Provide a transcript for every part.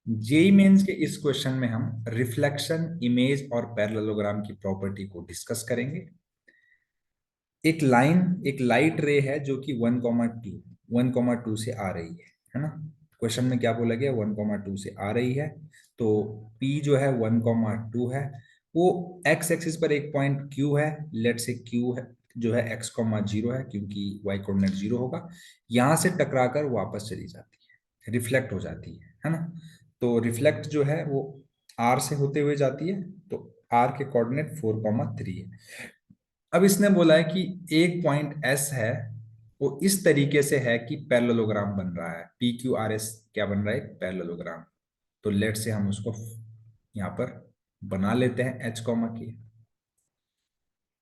JEE mains के इस question में हम रिफ्लेक्शन, इमेज और पैरेललोग्राम की प्रॉपर्टी को डिस्कस करेंगे। एक लाइट रे है जो कि 1,2 से आ रही है ना। क्वेश्चन में क्या बोला गया, 1,2 से आ रही है। तो P जो है 1,2 है। वो एक्स एक्सिस पर एक पॉइंट Q है। लेट से Q है जो है x,0 है, क्योंकि y कोऑर्डिनेट 0 होगा। यहां से टकराकर वापस चली जाती है, रिफ्लेक्ट हो जाती है ना। तो रिफ्लेक्ट जो है वो R से होते हुए जाती है। तो R के कोऑर्डिनेट 4,3 है। अब इसने बोला है कि एक पॉइंट एस है, वो इस तरीके से है कि पैरेललोग्राम बन रहा है। पी क्यू आर एस क्या बन रहा है, एक पैरेललोग्राम। तो लेट से हम उसको यहाँ पर बना लेते हैं एच कॉमा के।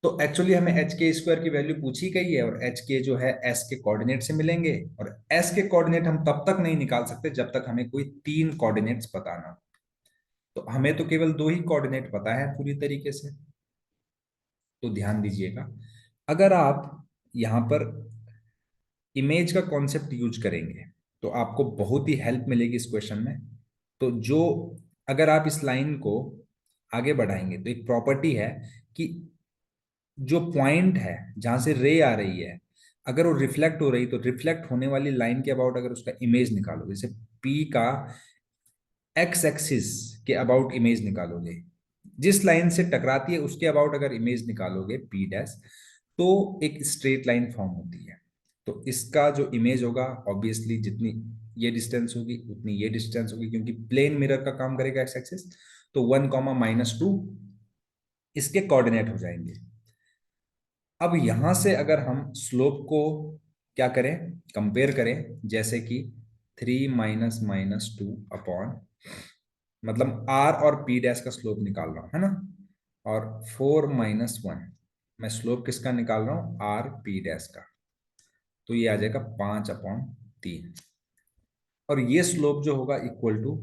तो एक्चुअली हमें एच के स्क्वायर की वैल्यू पूछी गई है, और एच के जो है एस के कोऑर्डिनेट से मिलेंगे। और एस के कोऑर्डिनेट हम तब तक नहीं निकाल सकते जब तक हमें कोई तीन कोऑर्डिनेट्स पता ना हो। तो हमें तो केवल दो ही कोऑर्डिनेट पता है पूरी तरीके से। तो ध्यान दीजिएगा, अगर आप यहाँ पर इमेज का कॉन्सेप्ट यूज करेंगे तो आपको बहुत ही हेल्प मिलेगी इस क्वेश्चन में। तो जो अगर आप इस लाइन को आगे बढ़ाएंगे तो एक प्रॉपर्टी है कि जो पॉइंट है जहां से रे आ रही है, अगर वो रिफ्लेक्ट हो रही तो रिफ्लेक्ट होने वाली लाइन के अबाउट अगर उसका इमेज निकालो, जैसे पी का एक्स एक्सिस के अबाउट इमेज निकालोगे, जिस लाइन से टकराती है उसके अबाउट अगर इमेज निकालोगे पी डैश, तो एक स्ट्रेट लाइन फॉर्म होती है। तो इसका जो इमेज होगा, ऑब्वियसली जितनी ये डिस्टेंस होगी उतनी ये डिस्टेंस होगी, क्योंकि प्लेन मिरर का काम करेगा एक्स एक्सिस। तो 1,-2 इसके कोऑर्डिनेट हो जाएंगे। अब यहां से अगर हम स्लोप को क्या करें, कंपेयर करें, जैसे कि 3 - -2 अपॉन, मतलब आर और पी डैश का स्लोप निकाल रहा हूं है ना। और 4 - 1, मैं स्लोप किसका निकाल रहा हूं, आर पी डैश का। तो ये आ जाएगा 5/3। और ये स्लोप जो होगा equal to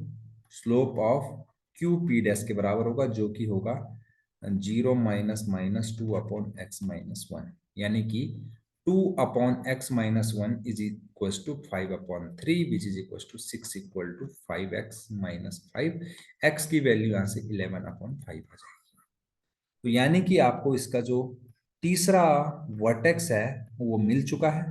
slope of Q P dash के बराबर होगा, जो कि होगा 0 - -2 अपॉन x-1, यानी कि 2/x-1 is equal to 5/3, which is equal to 6 equal to 5x-5। x की वैल्यू यहां से 11/5 आ जाएगी। तो यानी कि आपको इसका जो तीसरा वर्टेक्स है वो मिल चुका है।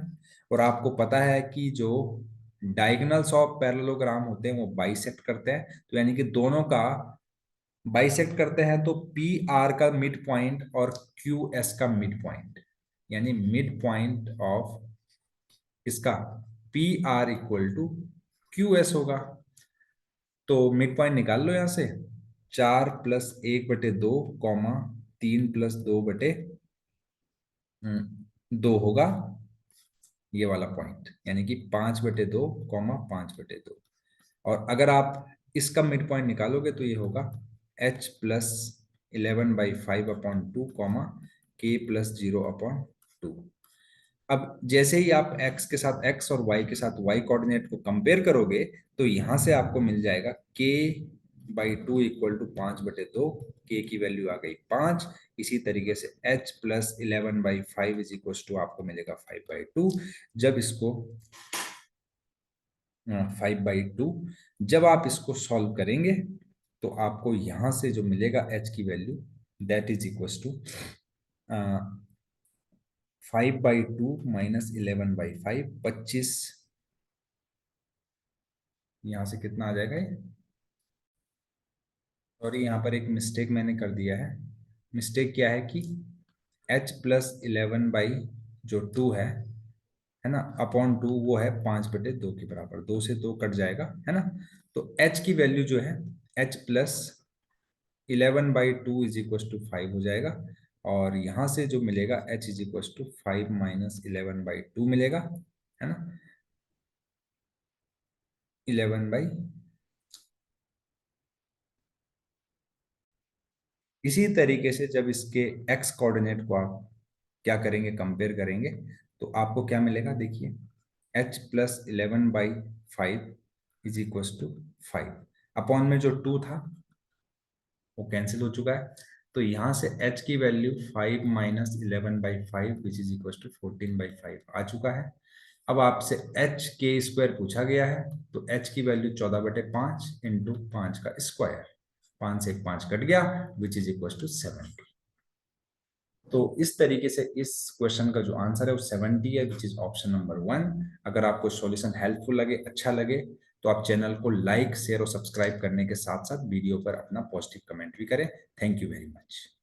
और आपको पता है कि जो डायगोनल्स ऑफ पैरेललोग्राम होते हैं वो बाइसेक्ट करते हैं। तो यानी कि दोनों का बाइसेक्ट करते हैं तो पी आर का मिड पॉइंट और क्यू एस का मिड पॉइंट, यानी मिड पॉइंट ऑफ इसका P R equal to Q S होगा। तो मिड पॉइंट निकाल लो यहां से, 4+1/2 कॉमा 3+2/2 होगा ये वाला पॉइंट, यानी कि 5/2 कॉमा 5/2। और अगर आप इसका मिड पॉइंट निकालोगे तो ये होगा h+11/5/2 कॉमा k+0/2। अब जैसे ही आप x के साथ x और y के साथ y कोऑर्डिनेट को कंपेयर करोगे तो यहां से आपको मिल जाएगा k/2 इक्वल टू 5/2। k की वैल्यू आ गई 5। इसी तरीके से h+11/5 इज इक्वल टू आपको मिलेगा 5/2। जब इसको 5/2 जब आप इसको सॉल्व करेंगे तो आपको यहां से जो मिलेगा h की value, that is equal to 5/2 -11/5, 25। यहां से कितना आ जाएगा ये, सॉरी यहाँ पर एक मिस्टेक मैंने कर दिया है। मिस्टेक क्या है कि h+11/2 है ना, अपॉन 2 वो है 5/2 के बराबर। 2 से 2 कट जाएगा है ना। तो h की वैल्यू जो है h+11/2 इज इक्वल टू 5 हो जाएगा। और यहां से जो मिलेगा h इज इक्वल टू 5 -11/2 मिलेगा, है ना। 11 बाई, इसी तरीके से जब इसके x कोऑर्डिनेट को आप क्या करेंगे, कंपेयर करेंगे, तो आपको क्या मिलेगा, देखिए h+11/5 is equal to 5। Upon में जो 2 था वो कैंसिल हो चुका है। तो यहां से h की value 5 - 11/5 which is equal to 14/5 आ चुका है। अब आपसे एच के स्क्वायर पूछा गया है, तो एच की वैल्यू 14/5 इंटू 5 का स्क्वायर, 5 से 5 कट गया, विच इज इक्वल टू 70। तो इस तरीके से इस क्वेश्चन का जो आंसर है वो 70 है, विच इज ऑप्शन नंबर 1। अगर आपको सॉल्यूशन हेल्पफुल लगे, अच्छा लगे, तो आप चैनल को लाइक, शेयर और सब्सक्राइब करने के साथ साथ वीडियो पर अपना पॉजिटिव कमेंट भी करें। Thank you very much.